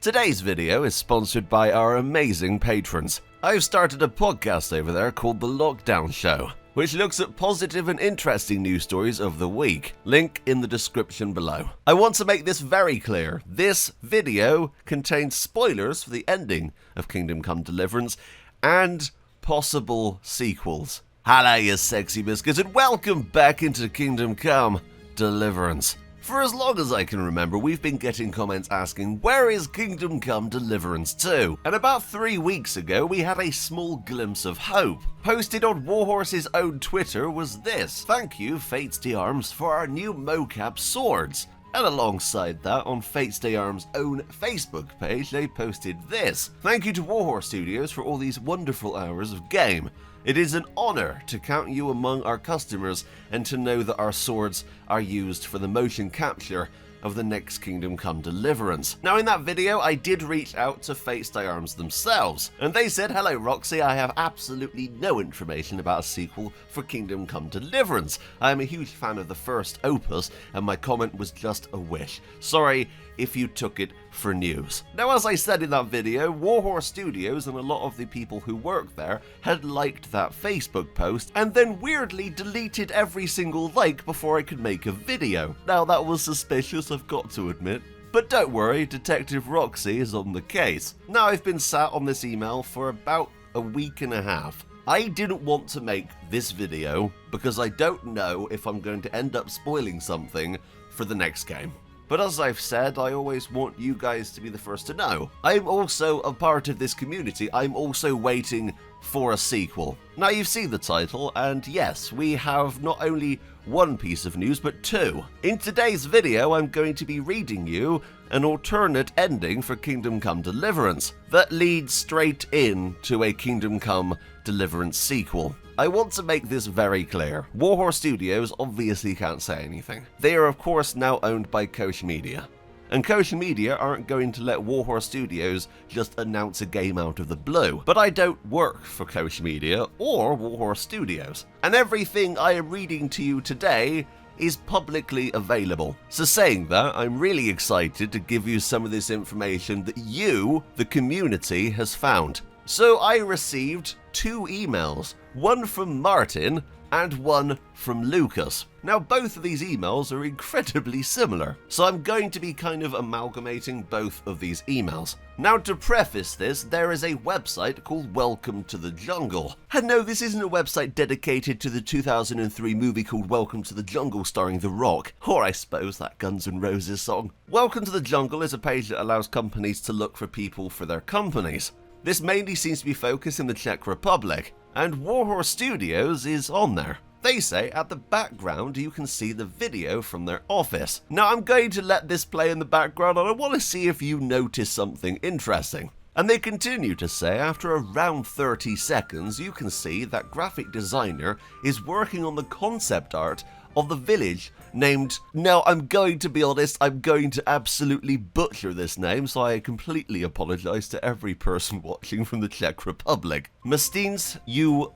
Today's video is sponsored by our amazing patrons. I've started a podcast over there called The Lockdown Show, which looks at positive and interesting news stories of the week. Link in the description below. I want to make this very clear. This video contains spoilers for the ending of Kingdom Come Deliverance and possible sequels. Hello, you sexy biscuits, and welcome back into Kingdom Come Deliverance. For as long as I can remember, we've been getting comments asking, where is Kingdom Come Deliverance 2? And about 3 weeks ago, we had a small glimpse of hope. Posted on Warhorse's own Twitter was this: "Thank you, Fates d'Armes, for our new mocap swords." And alongside that, on Fates d'Armes' own Facebook page, they posted this: "Thank you to Warhorse Studios for all these wonderful hours of game. It is an honor to count you among our customers and to know that our swords are used for the motion capture of the next Kingdom Come Deliverance." Now in that video I did reach out to Fates d'Armes themselves, and they said, "Hello Roxy, I have absolutely no information about a sequel for Kingdom Come Deliverance. I am a huge fan of the first opus and my comment was just a wish. Sorry if you took it for news." Now as I said in that video, Warhorse Studios and a lot of the people who work there had liked that Facebook post and then weirdly deleted every single like before I could make a video. Now that was suspicious, I've got to admit. But don't worry, Detective Roxy is on the case. Now I've been sat on this email for about a week and a half. I didn't want to make this video because I don't know if I'm going to end up spoiling something for the next game. But as I've said, I always want you guys to be the first to know. I'm also a part of this community. I'm also waiting for a sequel. Now you've seen the title, and yes, we have not only one piece of news, but two. In today's video, I'm going to be reading you an alternate ending for Kingdom Come Deliverance that leads straight into a Kingdom Come Deliverance sequel. I want to make this very clear. Warhorse Studios obviously can't say anything. They are of course now owned by Koch Media. And Koch Media aren't going to let Warhorse Studios just announce a game out of the blue. But I don't work for Koch Media or Warhorse Studios. And everything I am reading to you today is publicly available. So saying that, I'm really excited to give you some of this information that you, the community, has found. So I received 2 emails, one from Martin and one from Lucas. Now both of these emails are incredibly similar, so I'm going to be kind of amalgamating both of these emails. Now to preface this, there is a website called Welcome to the Jungle. And no, this isn't a website dedicated to the 2003 movie called Welcome to the Jungle starring The Rock, or I suppose that Guns N' Roses song. Welcome to the Jungle is a page that allows companies to look for people for their companies. This mainly seems to be focused in the Czech Republic, and Warhorse Studios is on there. They say at the background you can see the video from their office. Now I'm going to let this play in the background and I want to see if you notice something interesting. And they continue to say after around 30 seconds you can see that graphic designer is working on the concept art of the village named, now I'm going to be honest, I'm going to absolutely butcher this name, so I completely apologize to every person watching from the Czech Republic. Thankyou,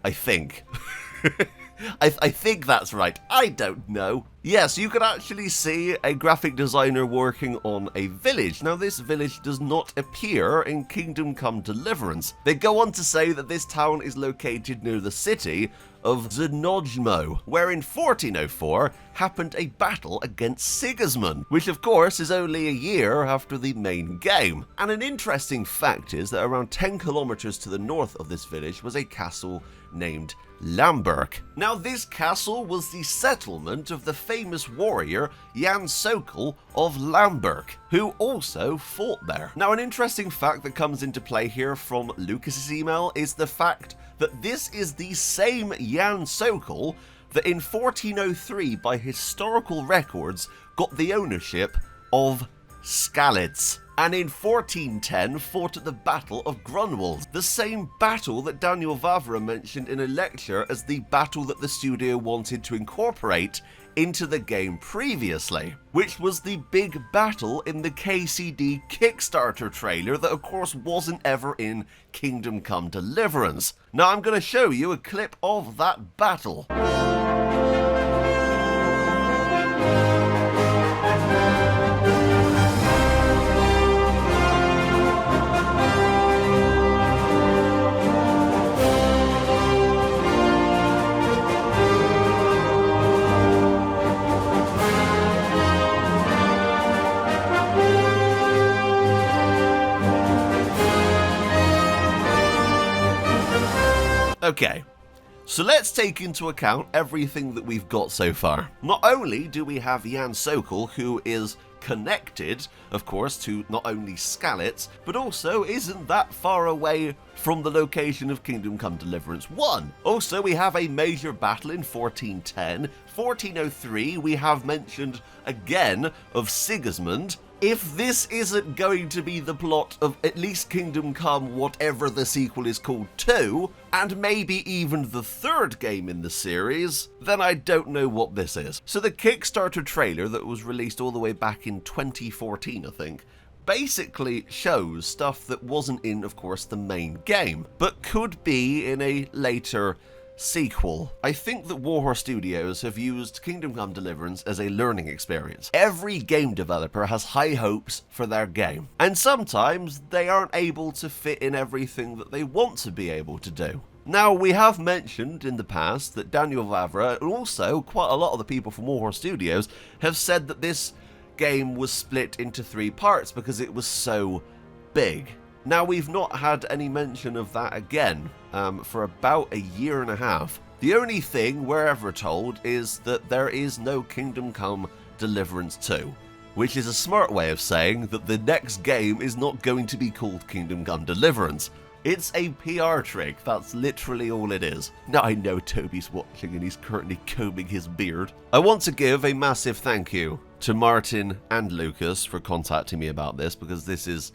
I think. I think that's right. I don't know. Yes, you can actually see a graphic designer working on a village. Now, this village does not appear in Kingdom Come Deliverance. They go on to say that this town is located near the city of Znojmo, where in 1404 happened a battle against Sigismund, which of course is only a year after the main game. And an interesting fact is that around 10 kilometers to the north of this village was a castle named Lamberg. Now this castle was the settlement of the famous warrior Jan Sokol of Lamberg, who also fought there. Now an interesting fact that comes into play here from Lucas's email is the fact that this is the same Jan Sokol that in 1403 by historical records got the ownership of Skalitz, and in 1410 fought at the Battle of Grunwald, the same battle that Daniel Vavra mentioned in a lecture as the battle that the studio wanted to incorporate into the game previously, which was the big battle in the KCD Kickstarter trailer that of course wasn't ever in Kingdom Come Deliverance. Now I'm going to show you a clip of that battle. Okay, so let's take into account everything that we've got so far. Not only do we have Jan Sokol, who is connected, of course, to not only Skalitz, but also isn't that far away from the location of Kingdom Come Deliverance 1. Also, we have a major battle in 1410. 1403, we have mentioned again of Sigismund. If this isn't going to be the plot of at least Kingdom Come, whatever the sequel is called 2, and maybe even the third game in the series, then I don't know what this is. So the Kickstarter trailer that was released all the way back in 2014, I think, basically shows stuff that wasn't in, of course, the main game, but could be in a later sequel. I think that Warhorse Studios have used Kingdom Come Deliverance as a learning experience. Every game developer has high hopes for their game, and sometimes they aren't able to fit in everything that they want to be able to do. Now, we have mentioned in the past that Daniel Vavra, and also quite a lot of the people from Warhorse Studios, have said that this game was split into 3 parts because it was so big. Now, we've not had any mention of that again for about a year and a half. The only thing we're ever told is that there is no Kingdom Come Deliverance 2, which is a smart way of saying that the next game is not going to be called Kingdom Come Deliverance. It's a PR trick, that's literally all it is. Now, I know Toby's watching and he's currently combing his beard. I want to give a massive thank you to Martin and Lucas for contacting me about this, because this is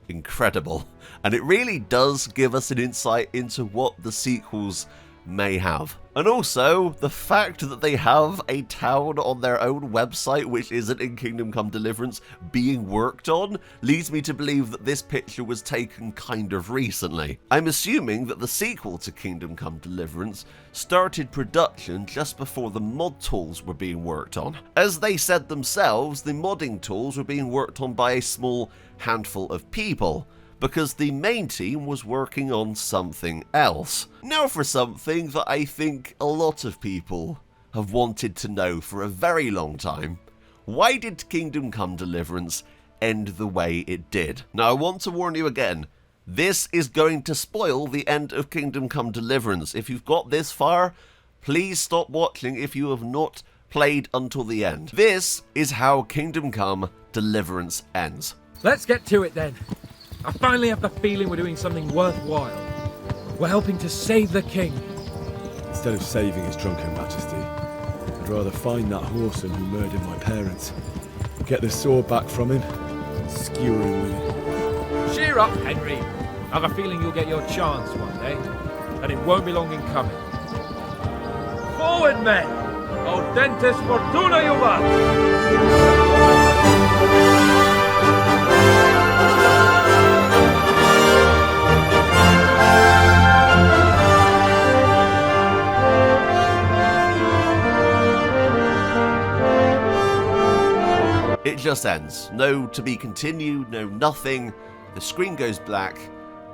incredible, and it really does give us an insight into what the sequels may have. And also, the fact that they have a town on their own website which isn't in Kingdom Come Deliverance being worked on leads me to believe that this picture was taken kind of recently. I'm assuming that the sequel to Kingdom Come Deliverance started production just before the mod tools were being worked on. As they said themselves, the modding tools were being worked on by a small handful of people, because the main team was working on something else. Now for something that I think a lot of people have wanted to know for a very long time. Why did Kingdom Come Deliverance end the way it did? Now, I want to warn you again, this is going to spoil the end of Kingdom Come Deliverance. If you've got this far, please stop watching if you have not played until the end. This is how Kingdom Come Deliverance ends. Let's get to it then. I finally have the feeling we're doing something worthwhile. We're helping to save the king. Instead of saving his drunken majesty, I'd rather find that whoreson who murdered my parents, get the sword back from him, and skewer him with it. Cheer up, Henry. I have a feeling you'll get your chance one day, and it won't be long in coming. Forward, men! Audentes fortuna juvat! It just ends. No to be continued, no nothing. The screen goes black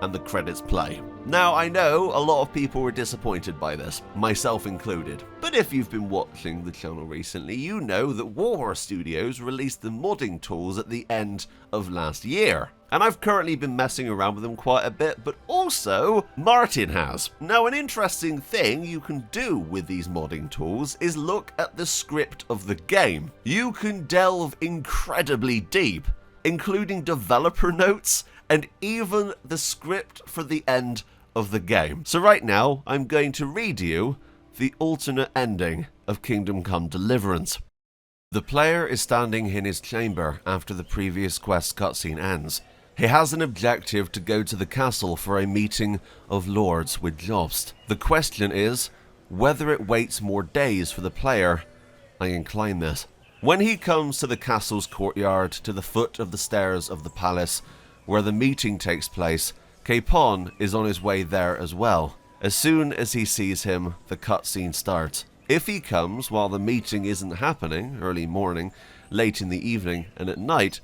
and the credits play. Now, I know a lot of people were disappointed by this, myself included. But if you've been watching the channel recently, you know that Warhorse Studios released the modding tools at the end of last year. And I've currently been messing around with them quite a bit, but also Martin has. Now, an interesting thing you can do with these modding tools is look at the script of the game. You can delve incredibly deep, including developer notes and even the script for the end of the game. So right now, I'm going to read you the alternate ending of Kingdom Come Deliverance. The player is standing in his chamber after the previous quest cutscene ends. He has an objective to go to the castle for a meeting of lords with Jost. The question is whether it waits more days for the player. I incline this. When he comes to the castle's courtyard to the foot of the stairs of the palace where the meeting takes place, Capon is on his way there as well. As soon as he sees him, the cutscene starts. If he comes while the meeting isn't happening, early morning, late in the evening, and at night,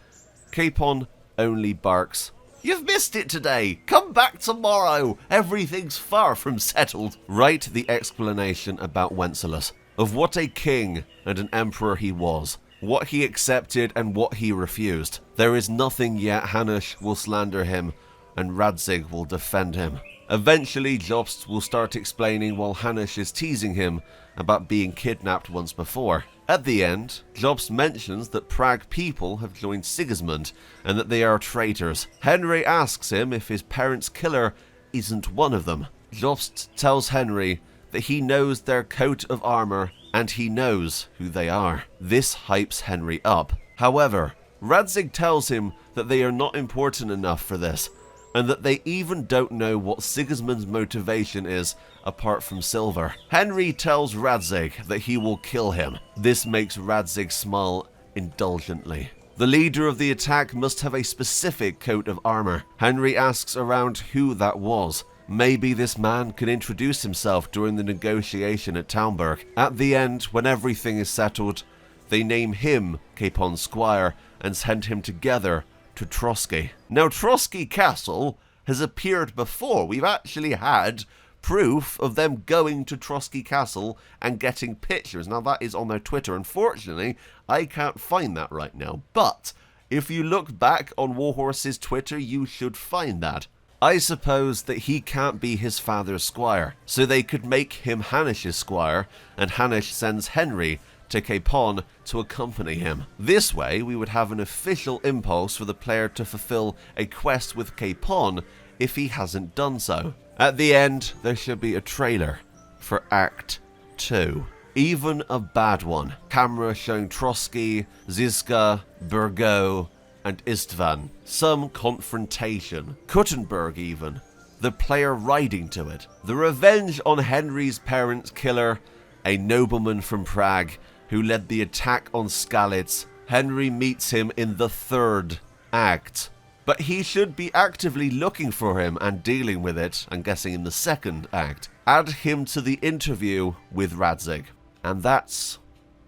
Capon only barks, "You've missed it today! Come back tomorrow! Everything's far from settled!" Write the explanation about Wenceslas, of what a king and an emperor he was, what he accepted and what he refused. There is nothing yet Hanush will slander him, and Radzig will defend him. Eventually, Jobst will start explaining while Hanush is teasing him about being kidnapped once before. At the end, Jobst mentions that Prague people have joined Sigismund and that they are traitors. Henry asks him if his parents' killer isn't one of them. Jobst tells Henry that he knows their coat of armor and he knows who they are. This hypes Henry up. However, Radzig tells him that they are not important enough for this, and that they even don't know what Sigismund's motivation is apart from silver. Henry tells Radzig that he will kill him. This makes Radzig smile indulgently. The leader of the attack must have a specific coat of armor. Henry asks around who that was. Maybe this man can introduce himself during the negotiation at Townburg. At the end, when everything is settled, they name him Capon Squire and send him together to Trotsky. Now, Trotsky Castle has appeared before. We've actually had proof of them going to Trotsky Castle and getting pictures. Now, that is on their Twitter. Unfortunately, I can't find that right now. But if you look back on Warhorse's Twitter, you should find that. I suppose that he can't be his father's squire, so they could make him Hanush's squire, and Hanush sends Henry to Capon to accompany him. This way, we would have an official impulse for the player to fulfill a quest with Capon if he hasn't done so. At the end, there should be a trailer for Act 2. Even a bad one. Camera showing Trotsky, Zizka, Burgo, and Istvan. Some confrontation. Kuttenberg even. The player riding to it. The revenge on Henry's parents' killer, a nobleman from Prague who led the attack on Skalitz. Henry meets him in the 3rd act. But he should be actively looking for him and dealing with it, I'm guessing in the 2nd act. Add him to the interview with Radzig. And that's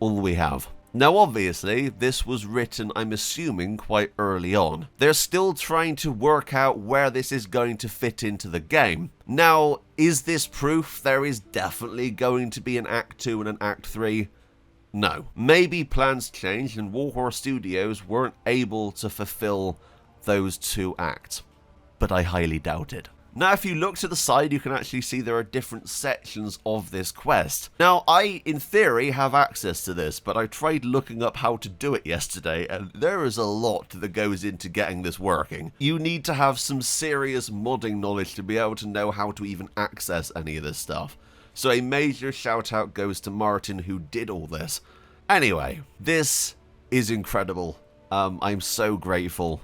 all we have. Now obviously, this was written, I'm assuming, quite early on. They're still trying to work out where this is going to fit into the game. Now, is this proof there is definitely going to be an Act 2 and an Act 3? No. Maybe plans changed and Warhorse Studios weren't able to fulfill those 2 acts. But I highly doubt it. Now, if you look to the side, you can actually see there are different sections of this quest. Now, I, in theory, have access to this, but I tried looking up how to do it yesterday, and there is a lot that goes into getting this working. You need to have some serious modding knowledge to be able to know how to even access any of this stuff. So a major shout out goes to Martin, who did all this. Anyway, this is incredible. I'm so grateful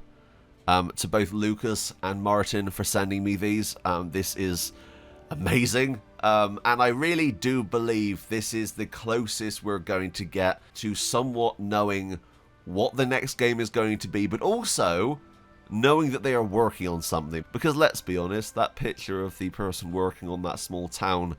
to both Lucas and Martin for sending me these. This is amazing. And I really do believe this is the closest we're going to get to somewhat knowing what the next game is going to be, but also knowing that they are working on something. Because let's be honest, that picture of the person working on that small town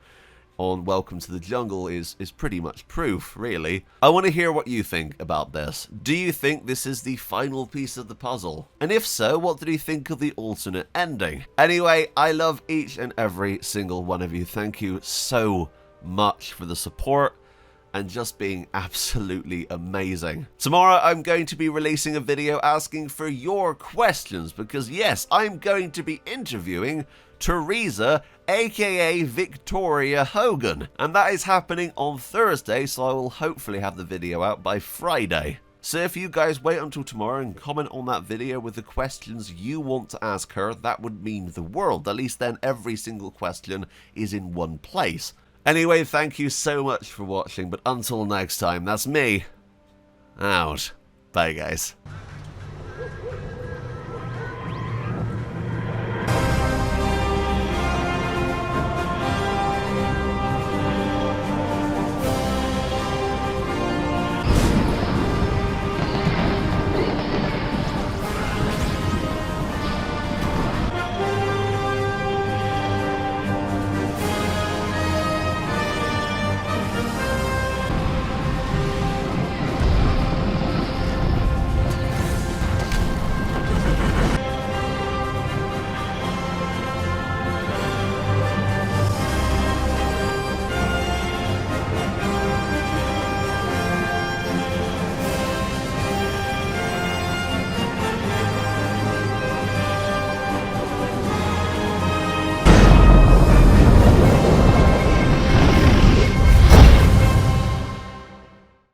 on Welcome to the Jungle is pretty much proof, really. I want to hear what you think about this. Do you think this is the final piece of the puzzle? And if so, what did you think of the alternate ending? Anyway, I love each and every single one of you. Thank you so much for the support and just being absolutely amazing. Tomorrow I'm going to be releasing a video asking for your questions because yes, I'm going to be interviewing Teresa, aka Victoria Hogan, and that is happening on Thursday, so I will hopefully have the video out by Friday. So if you guys wait until tomorrow and comment on that video with the questions you want to ask her, that would mean the world. At least then every single question is in one place. Anyway, thank you so much for watching, but until next time, that's me, out. Bye guys.